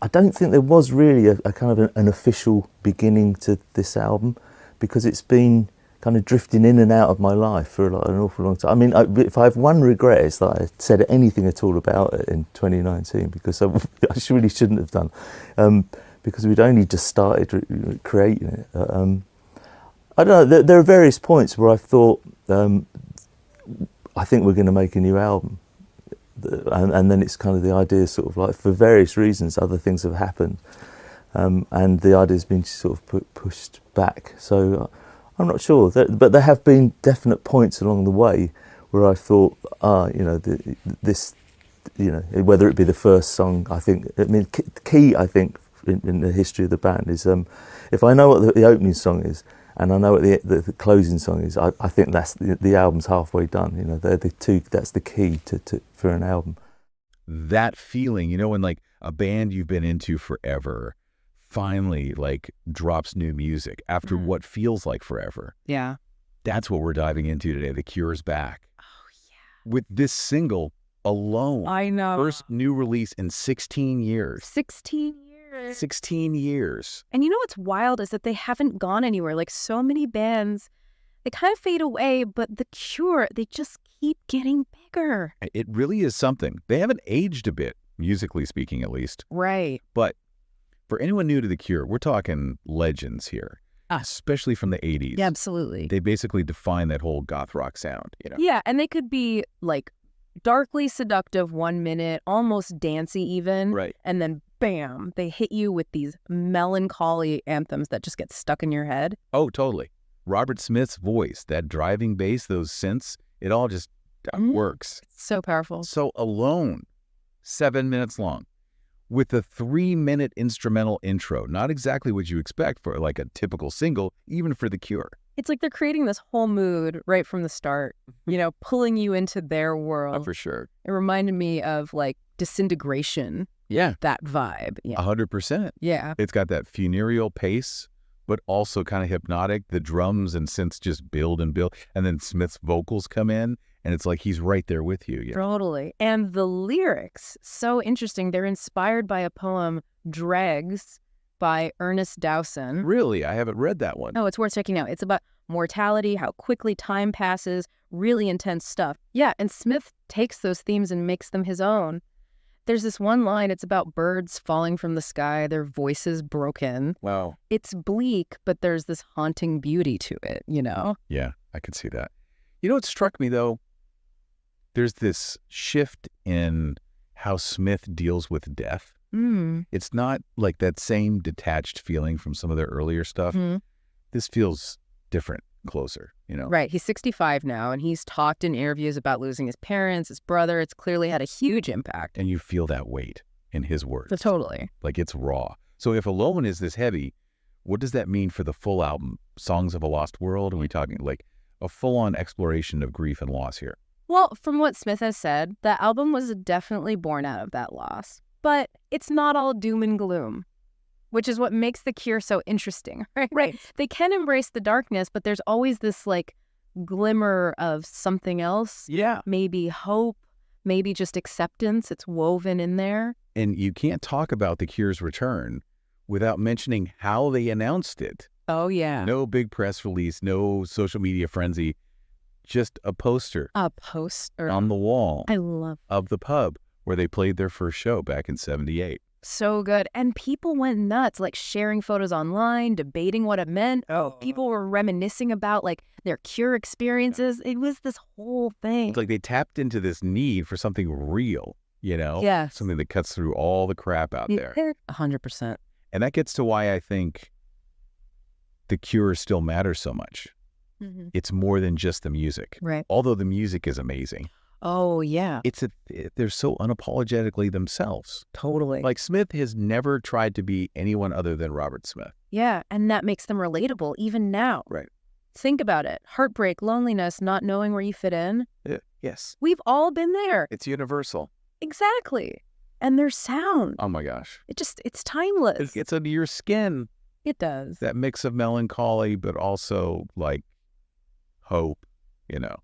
I don't think there was really a kind of an official beginning to this album, because it's been kind of drifting in and out of my life for like an awful long time. I mean, if I have one regret, it's that I said anything at all about it in 2019, because I really shouldn't have done, because we'd only just started creating it. I don't know, there are various points where I thought, I think we're going to make a new album. And then it's kind of the idea, sort of like, for various reasons, other things have happened, and the idea's been sort of pushed back. So I'm not sure, but there have been definite points along the way where I thought, this, whether it be the first song, key, I think, in the history of the band is, if I know what the opening song is, and I know what the closing song is, I think that's the album's halfway done. They're the two. That's the key for an album. That feeling, when like a band you've been into forever finally like drops new music after what feels like forever. Yeah. That's what we're diving into today. The Cure's back. Oh yeah. With this single alone. I know. First new release in 16 years. 16 years. 16 years. And you know what's wild is that they haven't gone anywhere. Like so many bands, they kind of fade away, but The Cure, they just keep getting bigger. It really is something. They haven't aged a bit, musically speaking at least. Right. But for anyone new to The Cure, we're talking legends here, especially from the 80s. Yeah, absolutely. They basically define that whole goth rock sound. Yeah, and they could be like darkly seductive 1 minute, almost dancey even. Right. And then bam, they hit you with these melancholy anthems that just get stuck in your head. Oh, totally. Robert Smith's voice, that driving bass, those synths, it all just works. So powerful. So Alone, 7 minutes long, with a 3-minute instrumental intro. Not exactly what you expect for like a typical single, even for The Cure. It's like they're creating this whole mood right from the start, pulling you into their world. Oh, for sure. It reminded me of like Disintegration. Yeah. That vibe. Yeah. 100%. Yeah. It's got that funereal pace, but also kind of hypnotic. The drums and synths just build and build. And then Smith's vocals come in, and it's like he's right there with you. Totally. And the lyrics, so interesting. They're inspired by a poem, Dregs, by Ernest Dowson. Really? I haven't read that one. Oh, it's worth checking out. It's about mortality, how quickly time passes, really intense stuff. Yeah, and Smith takes those themes and makes them his own. There's this one line, it's about birds falling from the sky, their voices broken. Wow. It's bleak, but there's this haunting beauty to it, Yeah, I could see that. What struck me, though? There's this shift in how Smith deals with death. It's not like that same detached feeling from some of their earlier stuff. This feels different, closer, Right. He's 65 now, and he's talked in interviews about losing his parents, his brother. It's clearly had a huge impact. And you feel that weight in his words. Totally. Like it's raw. So if Alone is this heavy, what does that mean for the full album, Songs of a Lost World? Are we talking like a full-on exploration of grief and loss here? Well, from what Smith has said, the album was definitely born out of that loss. But it's not all doom and gloom, which is what makes The Cure so interesting, right? Right. They can embrace the darkness, but there's always this like glimmer of something else. Yeah. Maybe hope, maybe just acceptance. It's woven in there. And you can't talk about The Cure's return without mentioning how they announced it. Oh, yeah. No big press release, no social media frenzy, just a poster. A poster. On the wall. I love of the pub where they played their first show back in 78. So good. And people went nuts, like sharing photos online, debating what it meant. Oh. People were reminiscing about like their Cure experiences. It was this whole thing. It's like they tapped into this need for something real, Yes. Something that cuts through all the crap out there. 100%. And that gets to why I think The Cure still matters so much. It's more than just the music. Right. Although the music is amazing. Oh, yeah. They're so unapologetically themselves. Totally. Like Smith has never tried to be anyone other than Robert Smith. Yeah, and that makes them relatable even now. Right. Think about it. Heartbreak, loneliness, not knowing where you fit in. Yes. We've all been there. It's universal. Exactly. And their sound. Oh my gosh. It's timeless. It gets under your skin. It does. That mix of melancholy, but also like hope,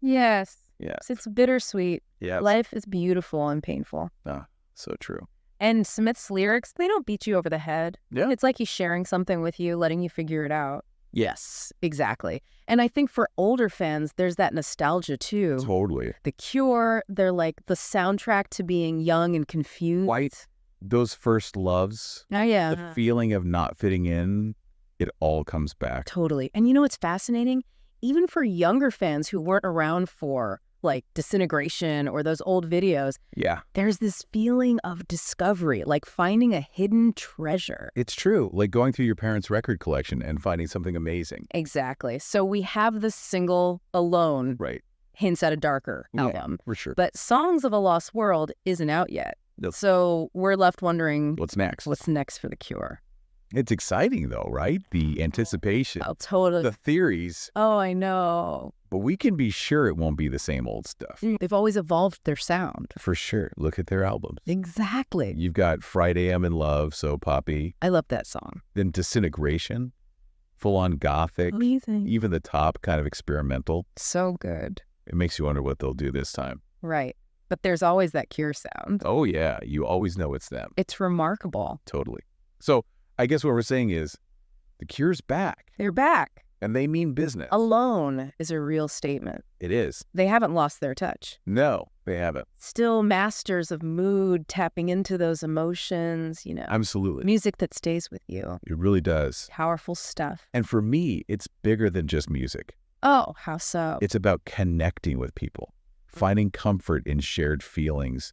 Yes. Yes. It's bittersweet. Yes. Life is beautiful and painful. Ah, so true. And Smith's lyrics, they don't beat you over the head. Yeah. It's like he's sharing something with you, letting you figure it out. Yes. Exactly. And I think for older fans, there's that nostalgia too. Totally. The Cure, they're like the soundtrack to being young and confused. Quite. Those first loves, Oh, yeah. the feeling of not fitting in, it all comes back. Totally. And you know what's fascinating? Even for younger fans who weren't around for like Disintegration or those old videos, Yeah. there's this feeling of discovery, like finding a hidden treasure. It's true. Like going through your parents' record collection and finding something amazing. Exactly. So we have the single Alone Right. hints at a darker album. For sure. But Songs of a Lost World isn't out yet. Nope. So we're left wondering What's next? what's next for The Cure. It's exciting though, right? The anticipation, Oh, totally. the theories, Oh, I know. but we can be sure it won't be the same old stuff. They've always evolved their sound. For sure. Look at their albums. Exactly. You've got Friday I'm in Love, so poppy. I love that song. Then Disintegration, full on gothic, Amazing. even the top kind of experimental. So good. It makes you wonder what they'll do this time. Right. But there's always that Cure sound. Oh yeah, you always know it's them. It's remarkable. Totally. So I guess what we're saying is the Cure's back They're back. and they mean business. Alone is a real statement. It is. They haven't lost their touch. No, they haven't. Still masters of mood, tapping into those emotions, you know. Absolutely. Music that stays with you. It really does. Powerful stuff. And for me, it's bigger than just music. Oh, how so? It's about connecting with people, finding comfort in shared feelings,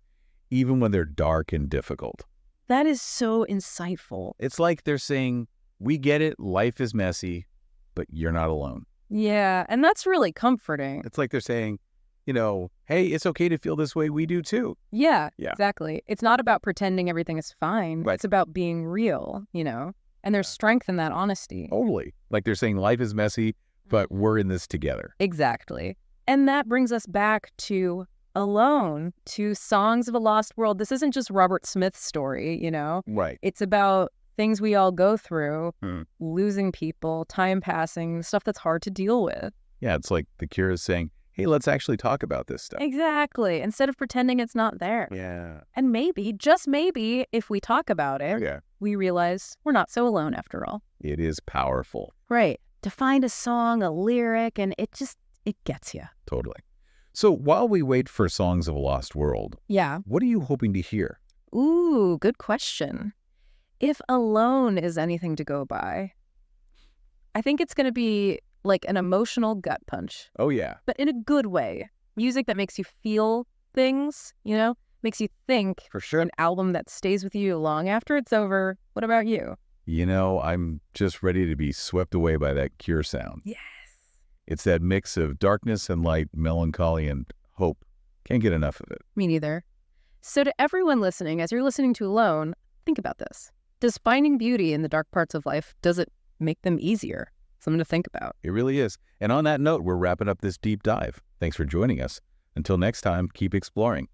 even when they're dark and difficult. That is so insightful. It's like they're saying, we get it, life is messy, but you're not alone. Yeah, and that's really comforting. It's like they're saying, you know, hey, it's okay to feel this way. We do too. Yeah, Yeah. exactly. It's not about pretending everything is fine. Right. It's about being real, you know? And there's strength in that honesty. Totally. Like they're saying life is messy, but we're in this together. Exactly. And that brings us back to Alone, to Songs of a Lost World. This isn't just Robert Smith's story, you know? Right. It's about things we all go through, Hmm. losing people, time passing, stuff that's hard to deal with. Yeah, it's like the Cure is saying, hey, let's actually talk about this stuff. Exactly. Instead of pretending it's not there. Yeah. And maybe, just maybe, if we talk about it, Yeah. we realize we're not so alone after all. It is powerful. Right. To find a song, a lyric, and it gets you. Totally. So while we wait for Songs of a Lost World, Yeah. what are you hoping to hear? Ooh, good question. If Alone is anything to go by, I think it's going to be like an emotional gut punch, Oh, yeah. but in a good way. Music that makes you feel things, you know, makes you think. For sure. An album that stays with you long after it's over. What about you? You know, I'm just ready to be swept away by that Cure sound. Yes. It's that mix of darkness and light, melancholy and hope. Can't get enough of it. Me neither. So to everyone listening, as you're listening to Alone, think about this. Does finding beauty in the dark parts of life, does it make them easier? Something to think about. It really is. And on that note, we're wrapping up this deep dive. Thanks for joining us. Until next time, keep exploring.